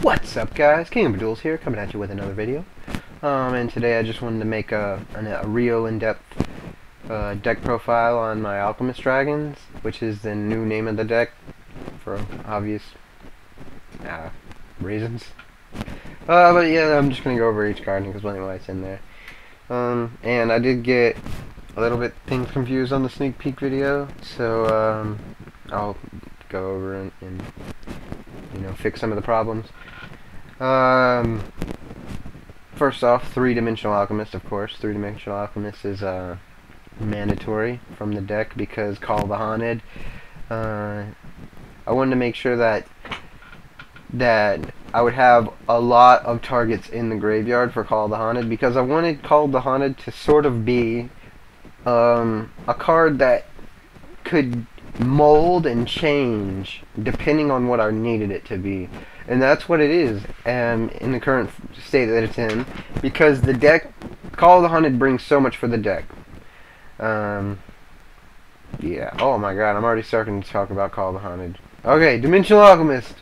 What's up, guys? KingofDuelZZ here, coming at you with another video. And today I just wanted to make a real in-depth deck profile on my Alchemist Dragons, which is the new name of the deck for obvious reasons. But yeah, I'm just gonna go over each card and explain why it's in there. And I did get a little bit things confused on the sneak peek video, so I'll go over and you know, fix some of the problems. First off, 3-Dimensional Alchemist, of course. 3-Dimensional Alchemist is mandatory from the deck because Call of the Haunted. I wanted to make sure that I would have a lot of targets in the graveyard for Call of the Haunted, because I wanted Call of the Haunted to sort of be a card that could mold and change depending on what I needed it to be, and that's what it is in the current state that it's in, because the deck, Call of the Haunted, brings so much for the deck. Yeah, oh my god, I'm already starting to talk about Call of the Haunted. Okay, Dimensional Alchemist.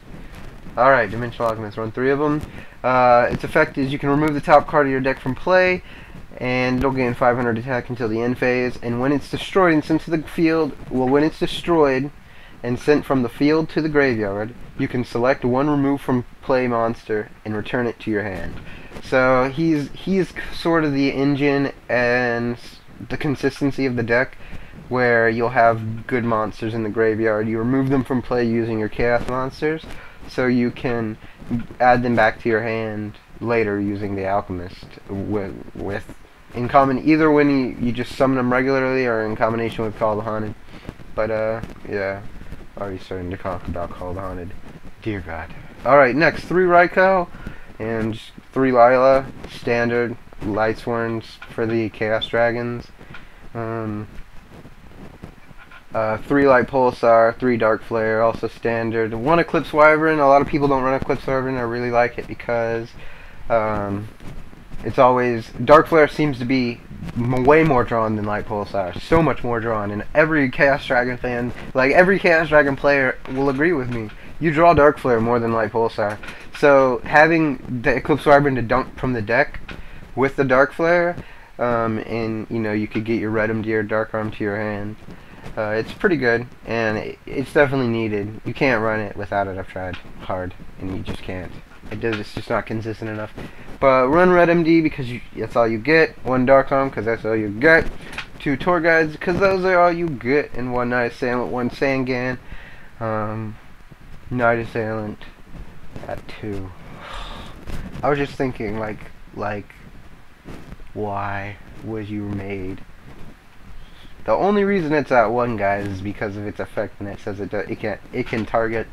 Alright, Dimensional Alchemist, run 3 of them. Its effect is you can remove the top card of your deck from play, and it'll gain 500 attack until the end phase, and when it's destroyed and sent to the field, when it's destroyed and sent from the field to the graveyard, you can select one remove from play monster and return it to your hand. So he's sort of the engine and the consistency of the deck, where you'll have good monsters in the graveyard. You remove them from play using your chaos monsters, so you can add them back to your hand later using the Alchemist in common, either when you just summon them regularly or in combination with Call of the Haunted. But yeah, already starting to talk about Call of the Haunted. Dear God. Alright, next, 3 Ryko and 3 Lyla, standard Lightsworns for the Chaos Dragons. 3 Lightpulsar, 3 Darkflare, also standard. 1 Eclipse Wyvern. A lot of people don't run Eclipse Wyvern. I really like it because it's always, Darkflare seems to be way more drawn than Lightpulsar. So much more drawn. And every Chaos Dragon fan, like every Chaos Dragon player, will agree with me. You draw Darkflare more than Lightpulsar. So having the Eclipse Wyvern to dump from the deck with the Darkflare, and you know, you could get your REDMD or Dark Arm to your hand. It's pretty good, and it's definitely needed. You can't run it without it. I've tried hard, and you just can't. It's just not consistent enough. But run REDMD because that's all you get. 1 Dark Arm because that's all you get. 2 Tour Guides because those are all you get. And 1 Night Assaliant, 1 Sangan. Night Assaliant at 2. I was just thinking, like, why was you made? The only reason it's at 1, guys, is because of its effect, and it says it can target.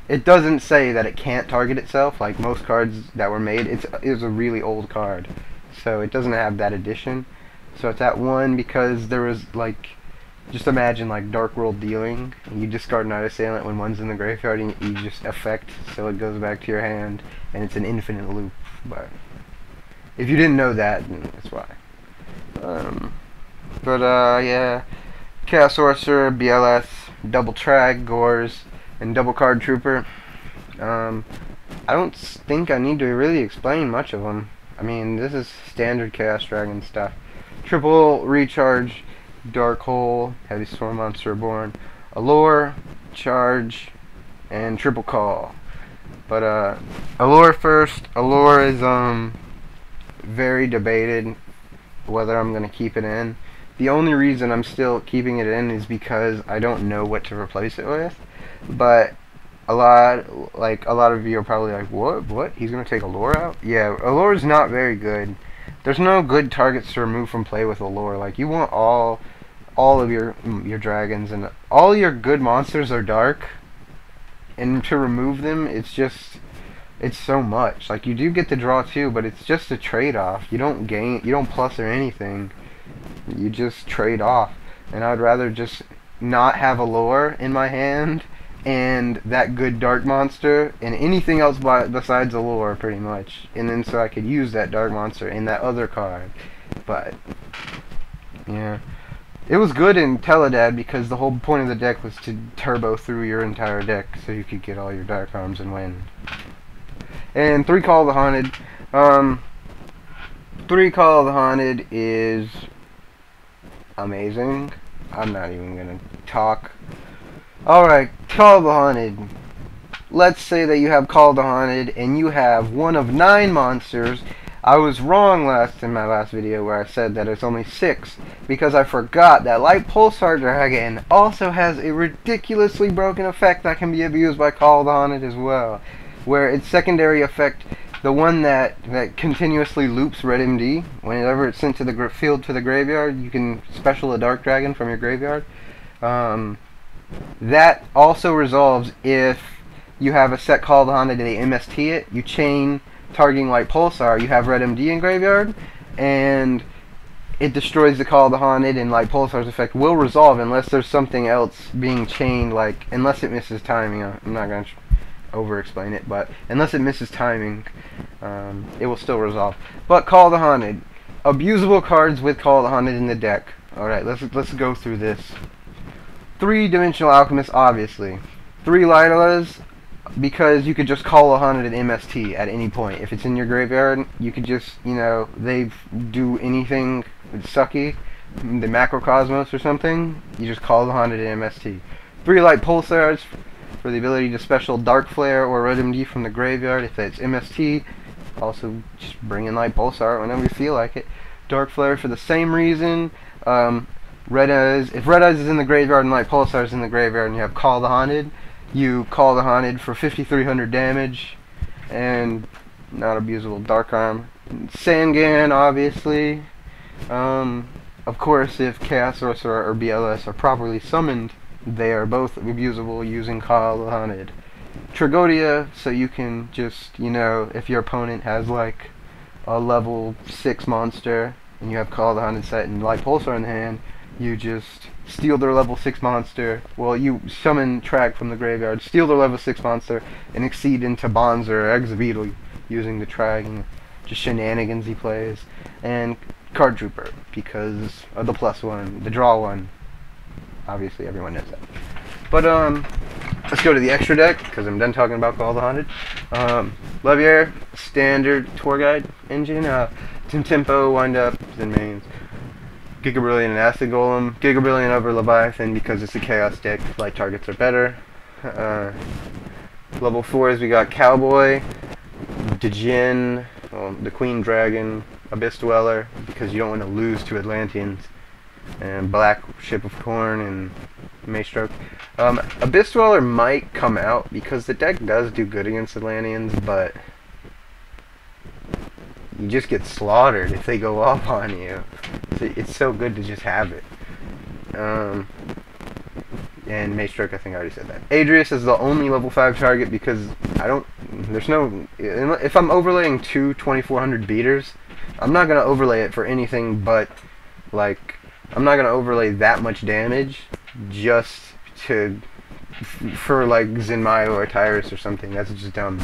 It doesn't say that it can't target itself like most cards that were made. It's a really old card, so it doesn't have that addition. So it's at 1 because there was, like, just imagine like Dark World Dealing. You discard Night Assailant when 1's in the graveyard, and you just effect so it goes back to your hand, and it's an infinite loop. But if you didn't know that, then that's why. Yeah, Chaos Sorcerer, BLS, double Trag, Gorz, and double Card Trooper. I don't think I need to really explain much of them. I mean, this is standard Chaos Dragon stuff. Triple Recharge, Dark Hole, Heavy Storm Monster Reborn, Allure, Charge, and Triple Call. But Allure first. Allure is very debated whether I'm gonna keep it in. The only reason I'm still keeping it in is because I don't know what to replace it with. But a lot of you are probably like, what? He's gonna take Allure out? Yeah, Allure is not very good. There's no good targets to remove from play with Allure. Like, you want all of your dragons, and all your good monsters are dark. And to remove them, it's so much. Like, you do get to draw too, but it's just a trade-off. You don't gain, you don't plus or anything. You just trade off, and I'd rather just not have Allure in my hand and that good dark monster and anything else besides Allure, pretty much, and then so I could use that dark monster in that other card. But yeah, it was good in Teledad because the whole point of the deck was to turbo through your entire deck so you could get all your dark arms and win. And 3 Call of the Haunted. 3 Call of the Haunted is amazing. I'm not even gonna talk. Alright, Call of the Haunted. Let's say that you have Call of the Haunted and you have one of 9 monsters. I was wrong in my last video where I said that it's only 6 because I forgot that Lightpulsar Dragon also has a ridiculously broken effect that can be abused by Call of the Haunted as well, where its secondary effect, the one that continuously loops REDMD, whenever it's sent to the field to the graveyard, you can special a Dark Dragon from your graveyard. That also resolves if you have a set Call of the Haunted and they MST it, you chain targeting Lightpulsar, you have REDMD in graveyard, and it destroys the Call of the Haunted, and Lightpulsar's effect will resolve unless there's something else being chained, like, unless it misses timing. I'm not going to over-explain it, but unless it misses timing, it will still resolve. But Call of the Haunted. Abusable cards with Call of the Haunted in the deck. Alright, let's go through this. 3 Dimensional Alchemist, obviously. 3 Lylas, because you could just call a Haunted and MST at any point. If it's in your graveyard, you could just, you know, they do anything sucky, the Macrocosmos or something, you just call the Haunted and MST. 3 Lightpulsars for the ability to special Darkflare or REDMD from the graveyard. If it's MST, also just bring in Lightpulsar whenever you feel like it. Darkflare for the same reason. If Red Eyes is in the graveyard and Lightpulsar is in the graveyard and you have Call the Haunted, you call the Haunted for 5,300 damage and not abusable Dark Arm. Sangan, obviously. Of course, if Chaos Sorcerer or BLS are properly summoned, they are both abusable using Call the Haunted. Tragoedia, so you can just, you know, if your opponent has like a level 6 monster and you have Call the Haunted set and Lightpulsar in the hand, you just steal their level 6 monster. Well, you summon Trag from the graveyard, steal their level 6 monster, and exceed into Bonzer or Exabeetle using the Trag and just shenanigans he plays. And Card Trooper, because of the +1, the draw 1. Obviously, everyone knows that. But, let's go to the extra deck, because I'm done talking about Call the Haunted. Levier, standard tour guide engine, Tempo, Wind Up, then mains. Giga Brilliant and Acid Golem. Giga Brilliant over Leviathan because it's a Chaos deck. Light targets are better. Level 4s we got Cowboy, Djinn, the Queen Dragon, Abyss Dweller because you don't want to lose to Atlanteans, and Black Ship of Corn and Maestroke. Abyss Dweller might come out because the deck does do good against Atlanteans, but you just get slaughtered if they go off on you. It's so good to just have it. And Maestroke, I think I already said that. Adrius is the only level 5 target because if I'm overlaying 2 2400 beaters, I'm not going to overlay it for anything but, like, I'm not going to overlay that much damage just for like Zinmayo or Tyrus or something. That's just dumb.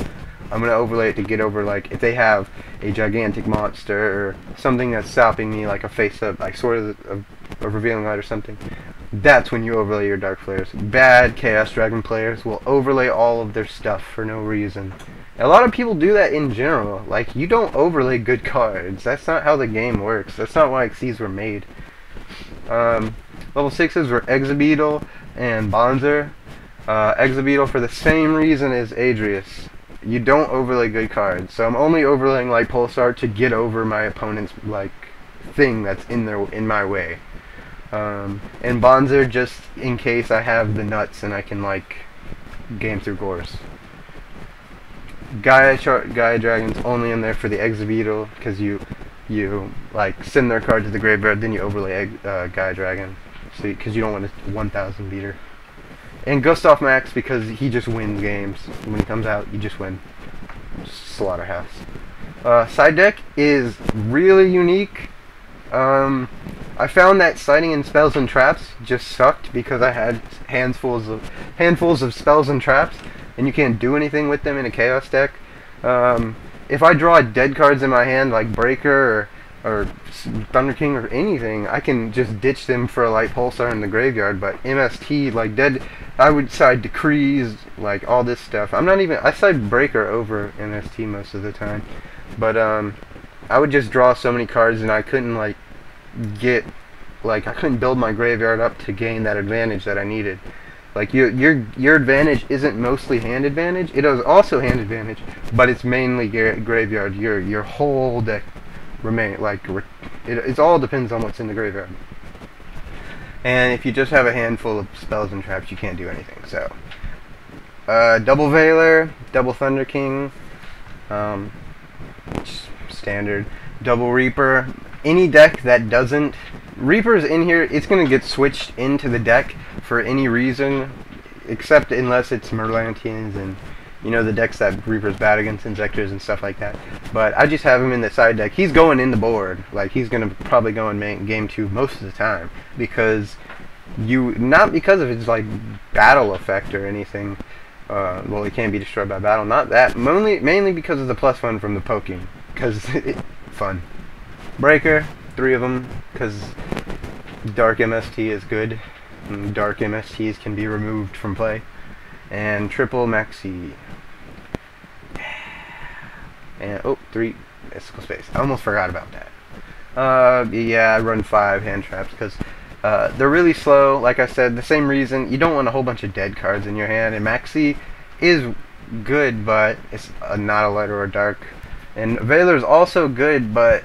I'm going to overlay it to get over, like, if they have a gigantic monster or something that's stopping me, like a face-up, like sort of a Revealing Light or something. That's when you overlay your Dark Flares. Bad Chaos Dragon players will overlay all of their stuff for no reason. A lot of people do that in general. Like, you don't overlay good cards. That's not how the game works. That's not why Xyz were made. Level 6s were Exabeetle and Bonzer. Exabeetle for the same reason as Adrius. You don't overlay good cards, so I'm only overlaying Lightpulsar to get over my opponent's, like, thing that's in my way. And Bonzer just in case I have the nuts and I can, like, game through Gorz. Gaia Dragon's only in there for the Exabeetle because you like send their card to the graveyard, then you overlay Gaia Dragon, because you don't want a 1000 beater. And Gustav Max because he just wins games. When he comes out, you just win. Slaughterhouse. Side deck is really unique. I found that siding in spells and traps just sucked because I had handfuls of spells and traps, and you can't do anything with them in a Chaos deck. If I draw dead cards in my hand like Breaker or Thunder King or anything, I can just ditch them for a Lightpulsar in the graveyard. But MST, like dead, I would side Decrees, like all this stuff. I side Breaker over MST most of the time. But I would just draw so many cards, and I couldn't like I couldn't build my graveyard up to gain that advantage that I needed. Like your advantage isn't mostly hand advantage. It is also hand advantage, but it's mainly graveyard. Your whole deck it all depends on what's in the graveyard. And if you just have a handful of spells and traps, you can't do anything. So double Veiler, double Thunder King, standard, double Reaper. Any deck that doesn't Reaper's in here, it's gonna get switched into the deck for any reason, except unless it's Merlantians and the decks that Reaper's bad against, Injectors and stuff like that. But I just have him in the side deck. He's going in the board. Like, he's gonna probably go in game 2 most of the time, because not because of his like battle effect or anything. Well, he can't be destroyed by battle. Not that. Mainly because of the +1 from the poking. Because fun. Breaker, 3 of them, because Dark MST is good. And Dark MSTs can be removed from play. And triple Maxi. And 3 mystical space. I almost forgot about that. Yeah, I run 5 hand traps because they're really slow. Like I said, the same reason. You don't want a whole bunch of dead cards in your hand. And Maxi is good, but it's not a light or a dark. And Veiler's also good, but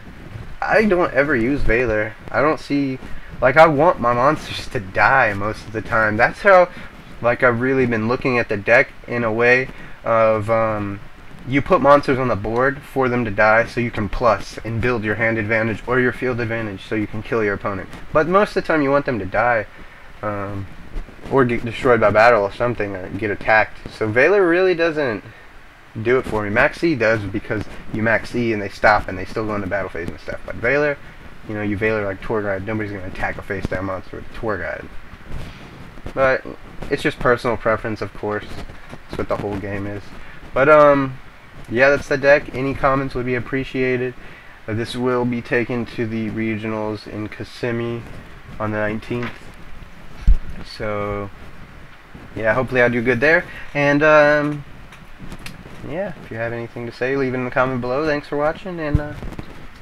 I don't ever use Veiler. I don't see, like, I want my monsters to die most of the time. That's how, like, I've really been looking at the deck in a way of, you put monsters on the board for them to die so you can plus and build your hand advantage or your field advantage so you can kill your opponent. But most of the time you want them to die, or get destroyed by battle or something, or get attacked. So Veiler really doesn't do it for me. Max E does, because you Max E and they stop and they still go into battle phase and stuff. But Veiler, you Veiler like Tour Guide. Nobody's going to attack a face down monster with a Tour Guide. But it's just personal preference, of course. That's what the whole game is. But yeah, that's the deck. Any comments would be appreciated. This will be taken to the regionals in Kissimmee on the 19th. So yeah, hopefully I do good there. And yeah, if you have anything to say, leave it in the comment below. Thanks for watching, and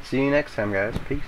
see you next time, guys. Peace.